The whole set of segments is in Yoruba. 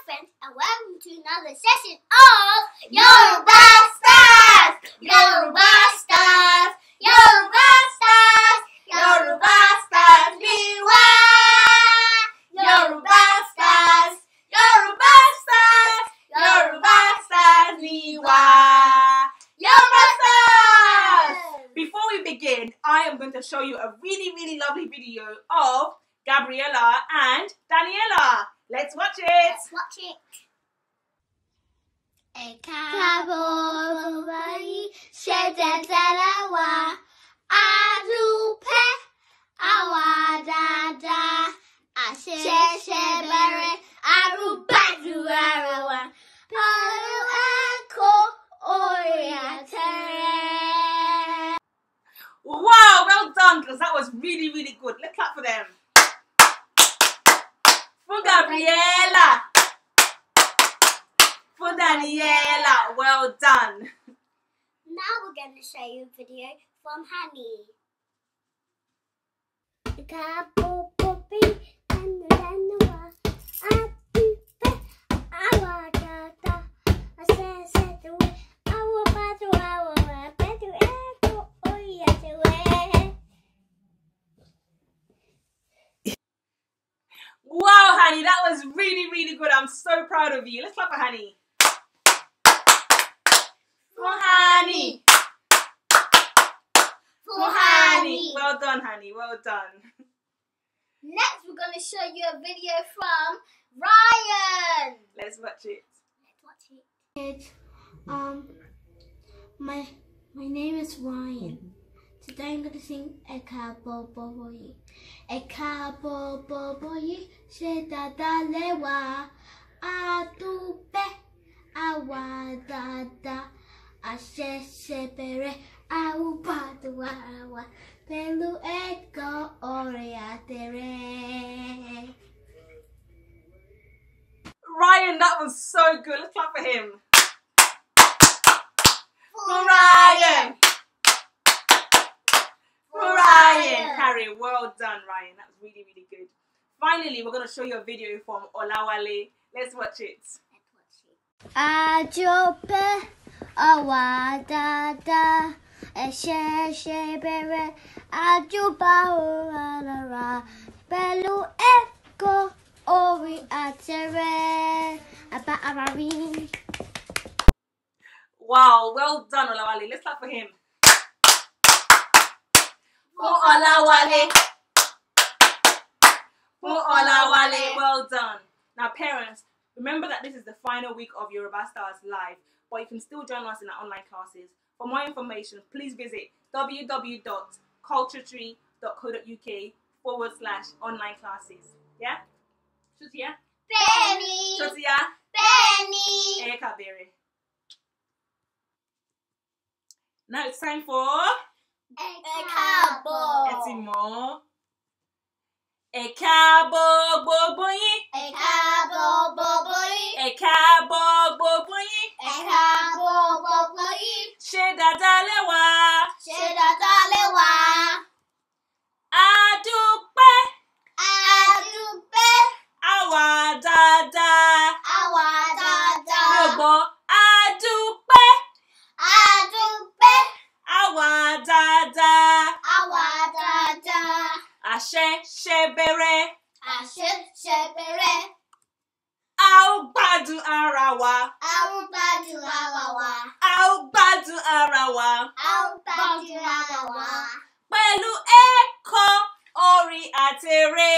friends, and welcome to another session of Yoruba Stars! Yoruba Stars! Yoruba Stars! Yoruba Stars! Liwa! Yoruba Stars! Yoruba Stars! Yoruba Stars! Liwa! Yoruba Stars! Before we begin, I am going to show you a really lovely video of Gabriella and Daniela. Let's watch it. Let's watch it. Wow, well done, because that was really good. Let's clap for them. For Gabriella. For Daniela. Well done. Now we're going to show you a video from Honey. Wow, Honey, that was really good. I'm so proud of you. Let's clap for Honey. For Honey. For Honey. Well done, Honey. Well done. Next, we're going to show you a video from Ryan. Let's watch it. Let's watch it. My name is Ryan. Today I'm going to sing Eka Boboyi. Eka Boboyi, se dada lewa, adupe, awa dada, ashe sepere, aubadu awa, pelu eko oriatere. Ryan, that was so good. Let's clap for him. For Ryan. Ryan, Carrie, well done, Ryan. That was really good. Finally, we're going to show you a video from Olawale. Let's watch it. Ajope, awadada, eshebere, ajuba urara, pelu eko ori atere, abari. Wow, well done, Olawale. Let's clap for him. For Olawale. For Olawale. Well done. Now, parents, remember that this is the final week of Yoruba Stars Live, but you can still join us in our online classes. For more information, please visit www.culturetree.co.uk/online classes. Yeah? Chutia? Benny. Chutia? Benny. Ekabere. Now it's time for Ekabo. Etimo. Ekabo boboyi. Ekabo boboyi. Ekabo boboyi. Ekabo boboyi. Ṣé dáadáa lẹ́wà. Ṣé dáadáa lẹ́wà. Adúpẹ́. Adúpẹ́. Àwa dáadáa. Àwa dáadáa. Mi ò gbọ́. Adúpẹ́. Adúpẹ́. Àwa dáadáa. Àwa dáadáa. Àṣẹ ṣe bẹ̀rẹ̀. Àṣẹ ṣe bẹ̀rẹ̀. A ó gbádùn ara wa. A ó gbádùn ara wa. A ó gbádùn ara wa. A ó gbádùn ara wa. Pẹ̀lú ẹ̀kọ́, orin àtèrè.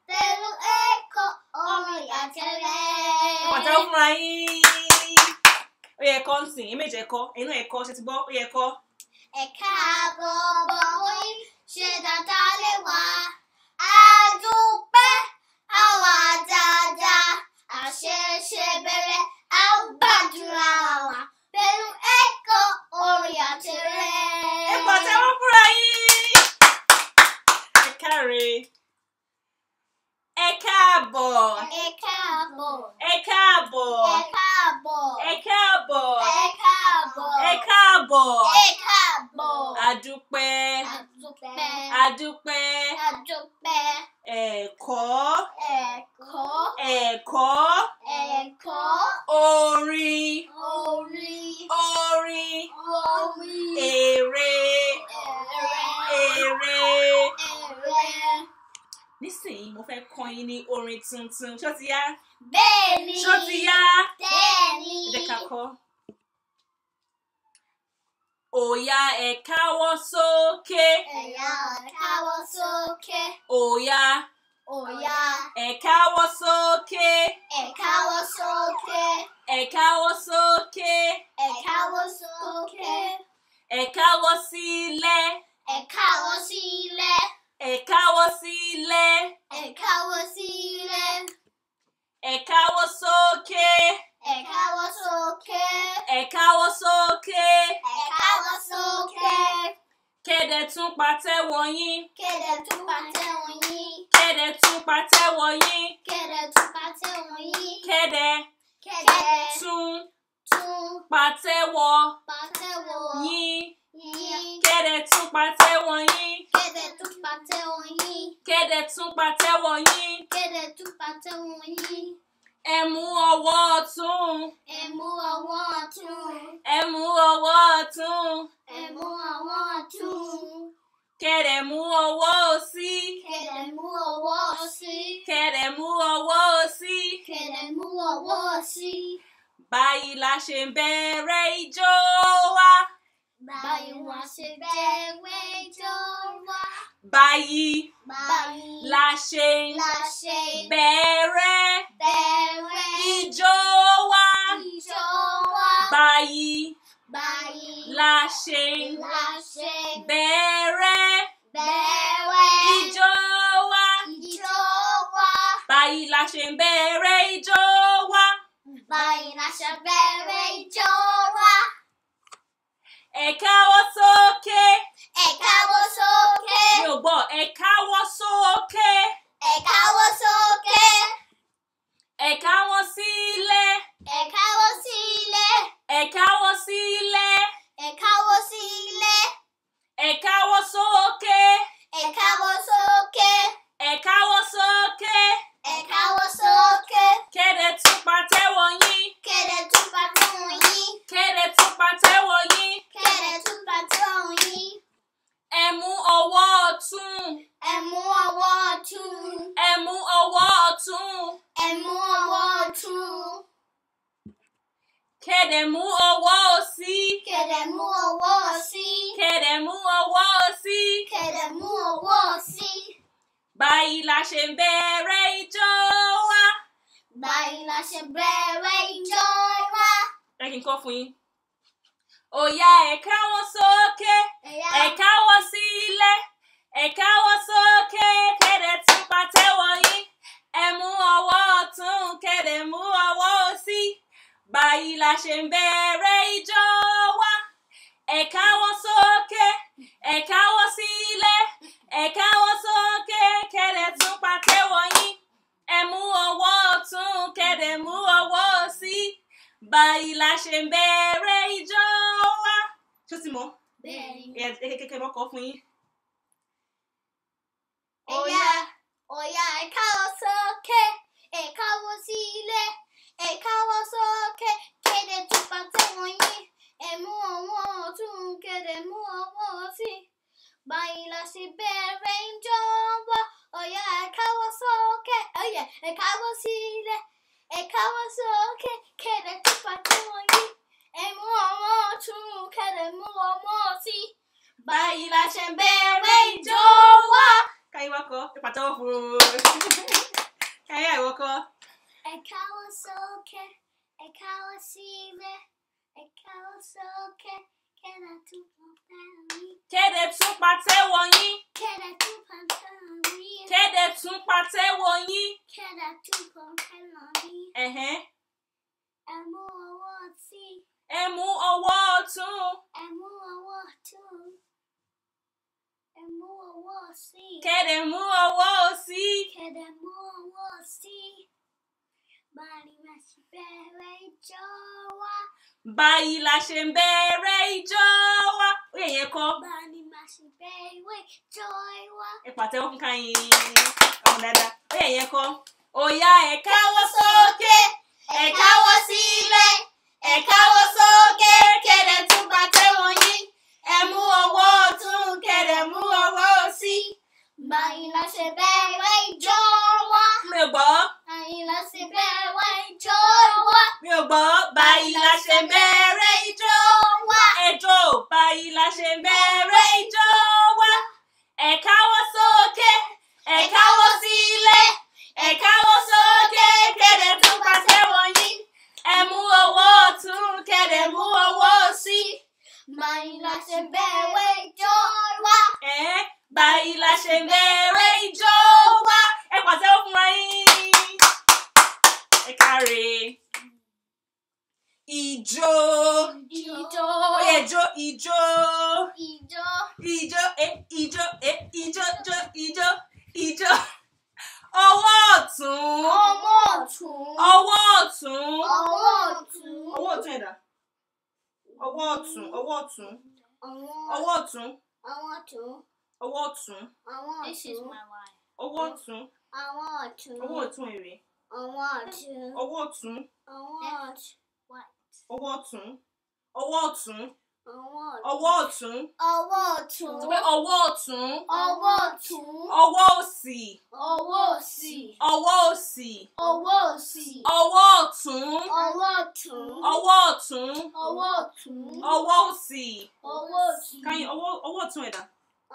Pẹ̀lú ẹ̀kọ́, orin àtẹ̀rẹ́. Pàtàkì fúnra yín. Ó yẹ ẹ̀kọ́ ń sìn, èméjì ẹ̀kọ́, inú ẹ̀kọ́ ṣe ti gbọ́, ó yẹ ẹ̀kọ́. Ekabo boboyi, ṣé dáadáa lẹ́wà. Adúpẹ́, àwa dáadáa. Àṣẹ ṣe bẹ̀rẹ̀, a ó gbàdúrà wa. Pẹ̀lú ẹ̀kọ́, orin àtẹ̀rẹ́. Ẹ pàtẹ́wọ́ fúnra yín. Ẹ káre. Ẹ káàbọ̀. Ẹ káàbọ̀. Ẹ káàbọ̀. Ẹ káàbọ̀. Ẹ káàbọ̀. Ẹ káàbọ̀. Ẹ káàbọ̀. Ẹ káàbọ̀. Adúpẹ́. Adúpẹ́. Adúpẹ́. Adúpẹ́. Ẹ̀kọ́. Ẹ̀kọ́. Ẹ̀kọ́. ní orin tuntun. Ṣó ti yá? Bẹ́ẹ̀ni. Ṣó ti yá? Bẹ́ẹ̀ni. Ẹ jẹ́ ká kọ́. Oya ẹ káwọ́ sókè. Ẹ̀yà káwọ́ sókè. Oya. Oya. Ẹ káwọ́ sókè. Ẹ káwọ́ sókè. Ẹ káwọ́ sókè. Ẹ káwọ́ sókè. Ẹ káwọ́ sílẹ̀. Ẹ káwọ́ sílẹ̀. Ẹ káwọ́ sílẹ̀. Ẹ káwọ́ sílẹ̀. Ẹ káwọ́ sókè. Ẹ káwọ́ sókè. Ẹ káwọ́ sókè. Ẹ káwọ́ sókè. Kẹ̀dẹ̀ tún pàtẹ́wọ́ yín. Kẹ̀dẹ̀ tún pàtẹ́wọ́ yín. Kẹ̀dẹ̀ tún pàtẹ́wọ́ yín. Kẹ̀dẹ̀ tún pàtẹ́wọ́ yín. Kẹ̀dẹ̀ tún pàtẹ́wọ́ yín. yín. Kẹ̀dẹ̀ tún pàtẹ́wọ́ yín. Kẹ̀dẹ̀ tún pàtẹ́wọ́ yín. Kẹ̀dẹ̀ tún pàtẹ́wọ́ yín. Kẹ̀dẹ̀ tún pàtẹ́wọ́ yín. Ẹ mú ọwọ́ ọ̀tún. Ẹ mú ọwọ́ ọ̀tún. Ẹ mú ọwọ́ ọ̀tún. Ẹ mú ọwọ́ ọ̀tún. Kẹ̀dẹ̀ mú ọwọ́ òsì. Kẹ̀dẹ̀ mú ọwọ́ òsì. Kẹ̀dẹ̀ mú ọwọ́ òsì. Kẹ̀dẹ̀ mú ọwọ́ òsì. Báyìí la ṣe ń bẹ̀rẹ̀ ijó wa. Báyìí wá ṣe bẹ̀rẹ̀ ijó wa. Báyìí la ṣe ń bẹ̀rẹ̀ ijó wa. Báyìí la ṣe ń bẹ̀rẹ̀ ijó wa. Báyìí la ṣe ń bẹ̀rẹ̀ ijó wa. Báyìí la ṣe bẹ̀rẹ̀ ijó wa. Ẹ káwọ́ sókè. Ẹ káwọ́ sókè. Mi ò gbọ́. Ẹ káwọ́ sókè. Ẹ káwọ́ sókè. Ẹ káwọ́ sílẹ̀. Ẹ káwọ́ sílẹ̀. Ẹ káwọ́ sílẹ̀. Ẹ káwọ́ sílẹ̀. Ẹ káwọ́ sókè. Ẹ káwọ́ sókè. Ẹ káwọ́ sókè. Ẹ káwọ́ sókè. Kẹ̀dẹ̀ tún pàtẹ́wọ́ yín. Kẹ̀dẹ̀ tún pàtẹ́wọ́ yín. Kẹ̀dẹ̀ tún pàtẹ́wọ́ yín. Kẹ̀dẹ̀ tún pàtẹ́wọ́ yín. Ẹ mú ọwọ́ ọ̀tún. Ẹ mú ọwọ́ ọ̀tún. Ẹ mú ọwọ́ ọ̀tún. Ẹ mú ọwọ́ ọ̀tún. Kẹ̀dẹ̀ mú ọwọ́ òsì. Kẹ̀dẹ̀ mú ọwọ́ òsì. Kẹ̀dẹ̀ mú ọwọ́ òsì. Kẹ̀dẹ̀ mú ọwọ́ òsì. Báyìí la ṣe ń bẹ̀rẹ̀ ijó wa. Báyìí la ṣe bẹ̀rẹ̀ ijó wa. Ẹ kí n kọ́ fún yín. Oya ẹ káwọ́ sókè. Ẹ káwọ́ sílẹ̀. Ẹ káwọ́ sókè. Kẹ̀dẹ̀ tún pàtẹ́wọ́ yín. Ẹ mú ọwọ́ ọ̀tún. Kẹ̀dẹ̀ mú ọwọ́ òsì. Báyìí la ṣe ń bẹ̀rẹ̀ ijó wa. Ẹ káwọ́ sókè. Ẹ káwọ́ sílẹ̀. Ẹ káwọ́ sókè. Kẹ̀dẹ̀ tún pàtẹ́wọ́ yín. Ẹ mú ọwọ́ ọ̀tún. Kẹ̀dẹ̀ mú ọwọ́ òsì. Báyìí la ṣe ń bẹ̀rẹ̀ ijó wa. Ṣó ti mọ̀? Bẹ́ẹ̀ni. Kékeré mọ́kọ́ fún yín. Oya ẹ káwọ́ sókè. Ẹ káwọ́ sílẹ̀. Ẹ káwọ́ sókè. Kẹ̀dẹ̀ tún pàtẹ́wọ́ yín. Ẹ mú ọwọ́ ọ̀tún. Kẹ̀dẹ̀ mú ọwọ́ òsì. Báyìí la ṣe bẹ̀rẹ̀ ijó wa. Oya ẹ káwọ́ sókè. Oya ẹ káwọ́ sílẹ̀. Ẹ káwọ́ sókè. Kẹ̀dẹ̀ tún pàtẹ́wọ́ yín. Ẹ mú ọwọ́ ọ̀tún. Kẹ̀dẹ̀ mú ọwọ́ òsì. Báyìí la ṣe ń bẹ̀rẹ̀ ijó wa. Káyí wá kọ́. Ẹ pàtẹ́wọ́ fún un. Káyí àìwọ́ kọ́. Ẹ káwọ́ sókè. Ẹ káwọ́ sílẹ̀. Ẹ káwọ́ sókè. Kẹ̀dẹ̀ tún pàtẹ́wọ́ yín. Kẹ̀dẹ̀ tún pàtẹ́wọ́ yín. Kẹ̀dẹ̀ tún pàtẹ́wọ́ yín. Kẹ̀dẹ̀ tún pàtẹ́wọ́ yín. Kẹ̀dẹ̀ tún pàtẹ́wọ́ yín. Ẹ̀hẹ́n. Ẹ mú ọwọ́ òsì. Ẹ mú ọwọ́ ọ̀tún. Ẹ mú ọwọ́ ọ̀tún. Ẹ mú ọwọ́ òsì. Kẹ̀dẹ̀ mú ọwọ́ òsì. Kẹ̀dẹ̀ mú ọwọ́ òsì. Báyìí la ṣe bẹ̀rẹ̀ ijó wa. Báyìí la ṣe ń bẹ̀rẹ̀ ijó wa. Ó yẹ yẹn kọ́. Báyìí la ṣe bẹ̀rẹ̀ ijó wa. Ẹ pàtẹ́wọ́ fún Káyìn. Ọmọ dáadáa. Ó yẹ yẹn kọ́. Oya ẹ káwọ́ sókè. Ẹ káwọ́ sílẹ̀. Ẹ káwọ́ sókè. Kẹ̀dẹ̀ tún pàtẹ́wọ́ yín. Ẹ mú ọwọ́ ọ̀tún. Kẹ̀dẹ̀ mú ọwọ́ òsì. Báyìí la ṣe bẹ̀rẹ̀ ijó wa. Mi ò carry. Ijo. Ijo. Oh yeah, ijo. Ijo. Ijo. Ijo. Ọwọ́ ọ̀tún. Ọwọ́ ọ̀tún. Ọwọ́ ọ̀tún. Ọwọ́ ọ̀tún. Ọwọ́ ọ̀tún ẹ̀dá. Ọwọ́ ọ̀tún. Ọwọ́ ọ̀tún. Ọwọ́ ọ̀tún. Ọwọ́ ọ̀tún. Ọwọ́ ọ̀tún. This is my wife. Ọwọ́ ọ̀tún. Ọwọ́ ọ̀tún. Ọwọ́ ọ̀tún èrè. Ọwọ́ ọ̀tún. Ọwọ́ ọ̀tún. Ọwọ́ ọ̀tún. Ọwọ́ ọ̀tún. Ọwọ́ ọ̀tún. Ọwọ́ Ọwọ́ ọ̀tún. ọ̀tún. Ọwọ́ ọ̀tún. Sọ pé ọwọ́ ọ̀tún. Ọwọ́ ọ̀tún. Ọwọ́ òsì. Ọwọ́ òsì. Ọwọ́ òsì. Ọwọ́ òsì. Ọwọ́ ọ̀tún. Ọwọ́ ọ̀tún. Ọwọ́ ọ̀tún. Ọwọ́ ọ̀tún. Ọwọ́ òsì. Ọwọ́ òsì. Káyìn ọwọ́ ọ̀tún ẹ̀dá.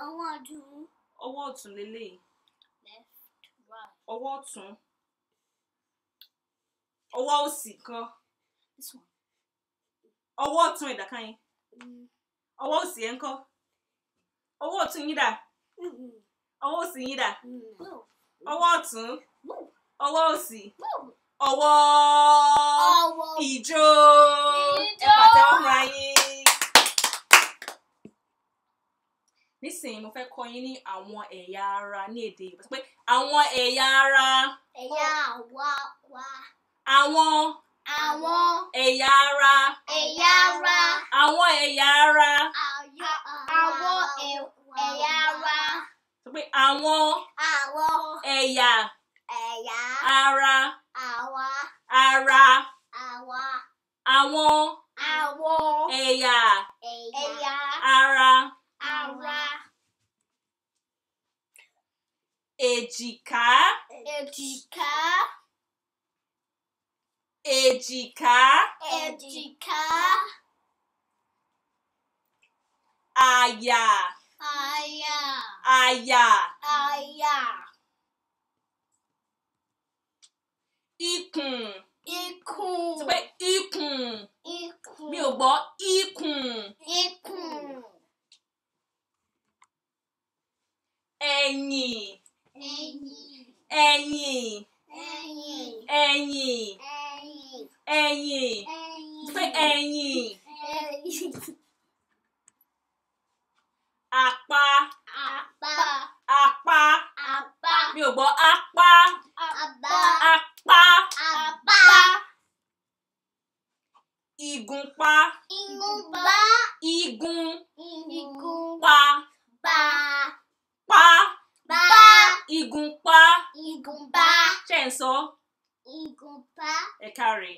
Ọwọ́ ọ̀tún. Ọwọ́ ọ̀tún lélẹ́yìí. Left, right. Ọwọ́ ọ̀tún. Ọwọ́ òsì kan. This one. Ọwọ́ ọ̀tún ẹ̀dá káyìn. Ọwọ́ òsì ẹ̀ ń kọ́. Ọwọ́ ọ̀tún yín dà. Ọwọ́ òsì yín dà. Ọwọ́ ọ̀tún. Ọwọ́ òsì. Ọwọ́ ìjó. Ẹ pàtẹ́wọ́ fúnra yín. Nísìnyí mo fẹ́ kọ́ yín ní àwọn ẹ̀yà ara ní èdè Yorùbá. Sọ pé àwọn ẹ̀yà ara. Ẹ̀yà wa. Àwọn. Àwọn. Ẹ̀yà ara. Ẹ̀yà ara. Àwọn ẹ̀yà ara. Àwọn ẹ̀yà ara. Sọ pé àwọn. Àwọn. Ẹ̀yà. Ẹ̀yà. Ara. Àwa. Ara. Àwa. Àwọn. Àwọn. Ẹ̀yà. Ẹ̀yà. Ara. Ara. Èjìká. Èjìká. Èjìká. Èjìká. Àyà. Àyà. Àyà. Àyà. Ikùn. Ikùn. Sọ pé ikùn. Ikùn. Mi ò gbọ́ ikùn. Ikùn. Ẹ̀yìn. Ẹ̀yìn. Ẹ̀yìn. Ẹ̀yìn. Ẹ̀yìn. Ẹ̀yìn. Ẹ̀yìn. Sọ pé ẹ̀yìn. Ẹ̀yìn. Àpá. Àpá. Àpá. Àpá. Mi ò gbọ́ apá. Àpá. Apá. Àpá. Ìgúnpá. Ìgúnpá. Igun. Ìgúnpá. Pa. Pá. Pa. Pá. Ìgúnpá. Ìgúnpá. Ṣé ń sọ? Ìgúnpá. Ẹ káre.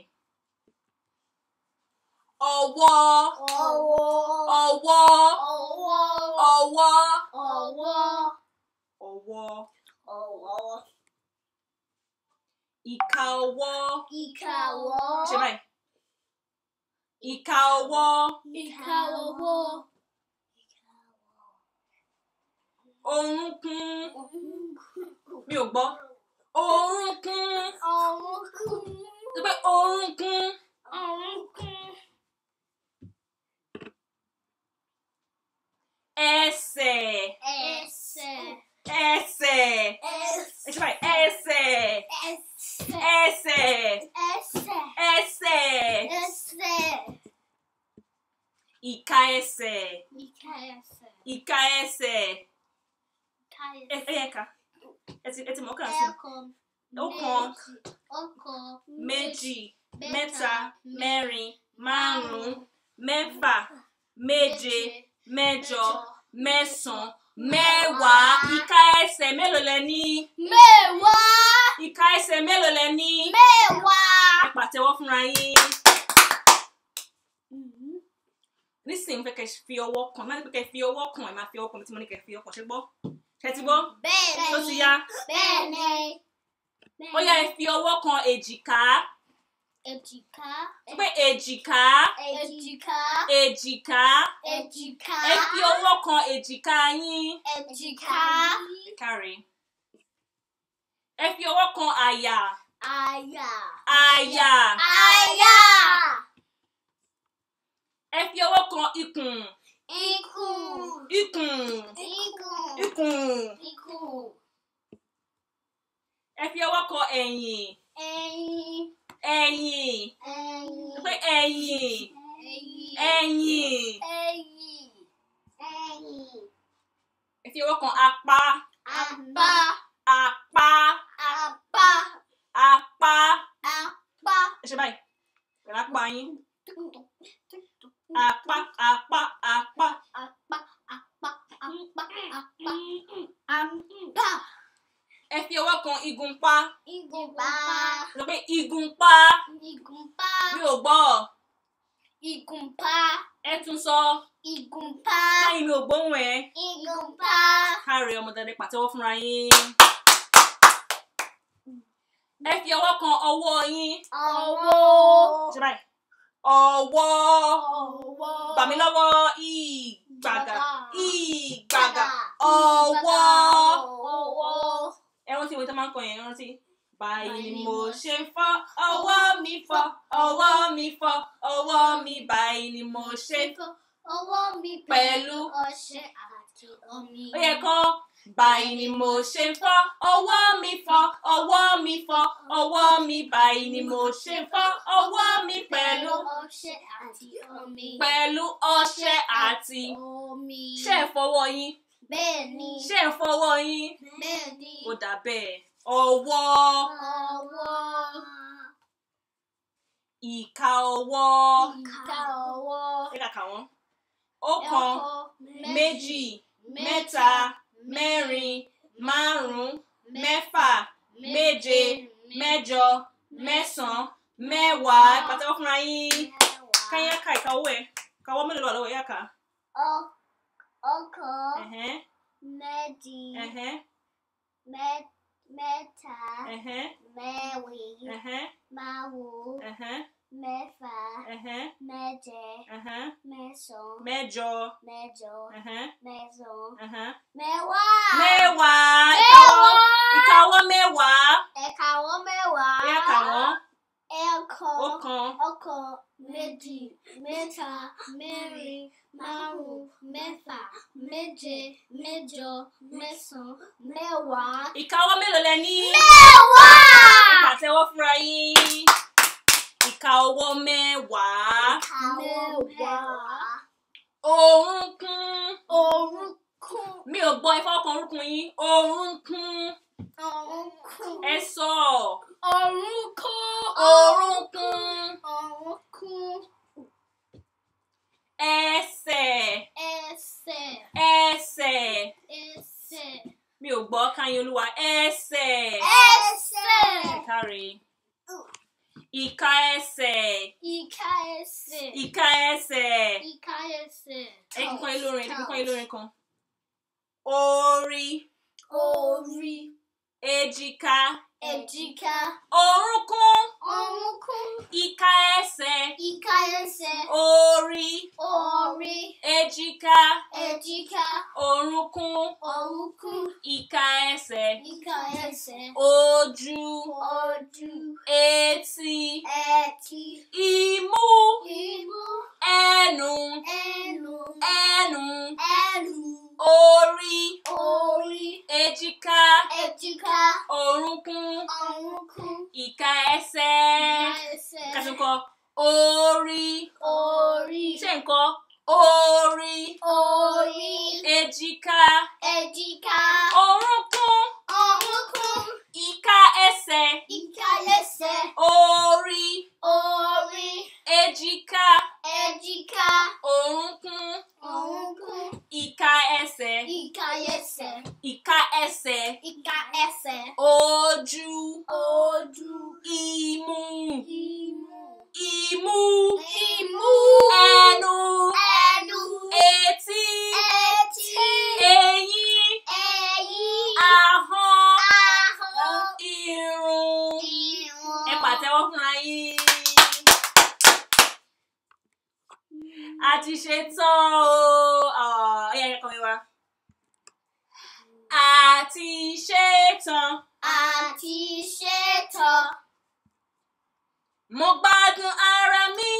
Ọwọ́. Ọwọ́. Ọwọ́. Ọwọ́. Ọwọ́. Ọwọ́. Ọwọ́. Ọwọ́. Ìka ọwọ́. Ìka ọwọ́. Ṣe báyìí. Ìka ọwọ́. Ìka ọwọ́. Orúnkún. Mi ò gbọ́. Orúnkún. Orúnkún. Sọ pé orúnkún. Orúnkún. Ẹsẹ̀. Ẹsẹ̀. Ẹsẹ̀. Ẹ ṣe báyìí. Ẹsẹ̀. Ẹsẹ̀. Ẹsẹ̀. Ẹsẹ̀. Ẹsẹ̀. Ẹsẹ̀. Ìka ẹsẹ̀. Ìka ẹsẹ̀. Ìka ẹsẹ̀. Ìka Ẹ ẹsẹ̀. yẹ ká. Ẹ ti mọ̀ ọ́ kàn sí. Ọ̀kan. Ọ̀kan. Méjì. Mẹ́ta. Mẹ́rin. Márùn-ún. Mẹ́fà. Méje. Mẹ́jọ. Mẹ́sàn-án. Mẹ́wàá. Ìka ẹsẹ̀ mélòó lẹ ní? Mẹ́wàá. Ìka ẹsẹ̀ mélòó lẹ ní? Mẹ́wàá. Ẹ pàtẹ́wọ́ fúnra yín. Nísìnyí mo fẹ́ kẹ́ fi ọwọ́ kan. Má ní pé kẹ́ fi ọwọ́ kan. Ẹ máa fi ọwọ́ kan mi tí mo ní kẹ́ fi ọwọ́ kan. Ṣé gbọ́? Ṣé ti gbọ́? Bẹ́ẹ̀ni. Tó ti yá. Bẹ́ẹ̀ni. Ó yá ẹ fi ọwọ́ kan èjìká. Èjìká. Sọ pé èjìká. Èjìká. Èjìká. Èjìká. Ẹ fi ọwọ́ kan èjìká yín. Èjìká. Ẹ káre. Ẹ fi ọwọ́ kan àyà. Àyà. Àyà. Àyà. Ẹ fi ọwọ́ kan ikùn. Ikùn. Ikùn. Ikùn. Ikùn. Ikùn. Ẹ fi ọwọ́ kan ẹ̀yìn. Ẹ̀yìn. Apa yín. Apa. Ẹ fi ọwọ́ kan igunpá. Igunpá. Sọ pé igunpá. Igunpá. Mi ò gbọ́. Igunpá. Ẹ tún sọ. Igunpá. Báyìí mi ò gbóhùn ẹ. Igunpá. Káre ọmọ dáadé pàtẹ́wọ́ fúnra yín. Ẹ fi ọwọ́ kan ọwọ́ yín. Ọwọ́. Ṣé báyìí? Ọwọ́. Ọwọ́. Bà mí lọ́wọ́. Ìgbàgà. Ìgbàgà. Ọwọ́. Ọwọ́. Ẹ rántí ìwé tó máa ń kọ yẹn, ẹ rántí. Báyìí ni mo ṣe ń fọ́ ọwọ́ mi fọ́, ọwọ́ mi fọ́, ọwọ́ mi báyìí ni mo ṣe ń fọ́. Ọwọ́ mi pẹ̀lú ọṣẹ àti omi. Ó yẹ kọ́. Báyìí ni mo ṣe ń fọ́ ọwọ́ mi fọ́, ọwọ́ mi fọ́, ọwọ́ mi báyìí ni mo ṣe ń fọ́ ọwọ́ mi pẹ̀lú ọṣẹ àti omi. Pẹ̀lú ọṣẹ àti omi. Ṣé ẹ fọwọ́ yín? Bẹ́ẹ̀ni. Ṣé ẹ fọwọ́ yín? Bẹ́ẹ̀ni. Ó dà bẹ́ẹ̀. Ọwọ́. Ọwọ́. Ìka ọwọ́. Ìka ọwọ́. Ẹ kà kà wọ́n. Ọ̀kan, méjì, mẹ́ta, mẹ́rin, márùn-ún, mẹ́fà, méje, mẹ́jọ, mẹ́sàn-án, mẹ́wàá. Ẹ pàtẹ́wọ́ fúnra yín. Káyá ka ìka ọwọ́ ẹ. Ka ọwọ́ mélòó ló wà lọ́wọ́ ẹ? Yá kà. Ọ̀kan. Méjì. Mẹ́ta. Mẹ́rin. Márùn-ún. Mẹ́fà. Méje. Mẹ́sàn-án. Mẹ́jọ. Mẹ́sàn-án. Mẹ́wàá. Mẹ́wàá. Ìka ọwọ́ mẹ́wàá. Ẹ̀ka ọwọ́ mẹ́wàá. Yá kà wọ́n. Ọ̀kan. Méjì. Mẹ́ta. Mẹ́rin. Márùn-ún. Mẹ́fà. Méje. Mẹ́jọ. Mẹ́sàn-án. Mẹ́wàá. Ìka ọwọ́ mélòó lẹ ní? Mẹ́wàá. Ẹ pàtẹ́wọ́ fúnra yín. Ìka ọwọ́ mẹ́wàá. Orúnkún. Mi ò gbọ́ ifá ọkàn orúnkún yín. Orúnkún. Ẹ sọ. Orúnkún. Ẹsẹ̀. Mi ò gbọ́ káyín olúwa. Ẹsẹ̀. Ẹ káre. Ìka ẹsẹ̀. Ẹ kíkan ilórin kan. Orí. Èjìká. Orúnkún. Ìka ẹsẹ̀. Orí. Èjìká. Orúnkún. Ìka ẹsẹ̀. Ojú. Etí. Imú. Ẹnu. Orí. Èjìká. Orúnkún. Ìka ẹsẹ̀. Kásìkò. Orí. Ṣé nǹkan? Orí. Èjìká. Orúnkún. Ìka ẹsẹ̀. Orí. Èjìká. Orúnkún. Ìka ẹsẹ̀. Ojú. Imú. Ẹnu. Etí. Eyín. Ahọ́n. Irun. Ẹ pàtẹ́wọ́ fúnra yín. A ti ṣe tán o. Ẹ̀yà ẹ̀kọ́ mi wá. A ti ṣe tán. Mo gbádùn ara mi.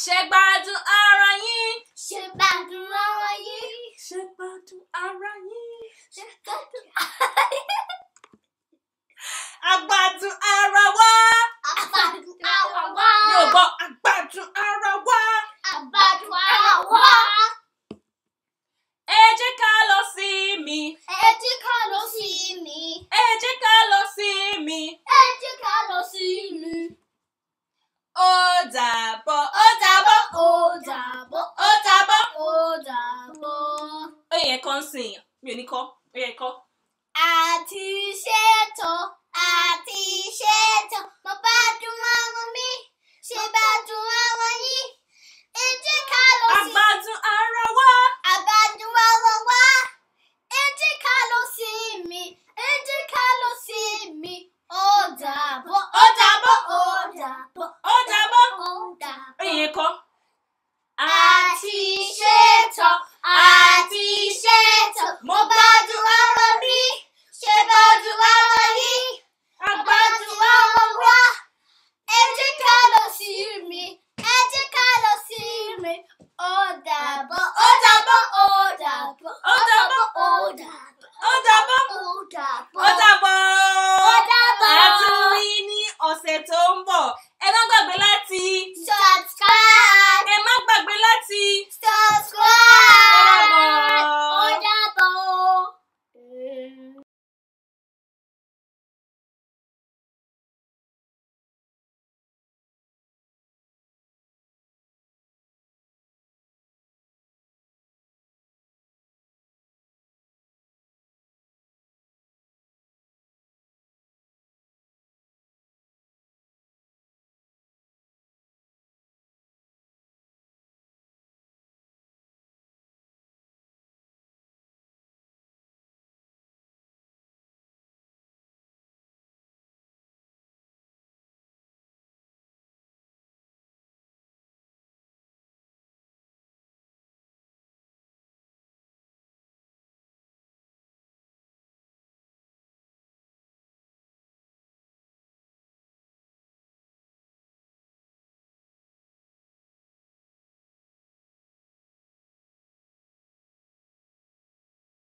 Ṣé gbádùn ara yín? Ṣé gbádùn ara yín? Ṣé gbádùn ara yín? Ṣé gbádùn ara yín?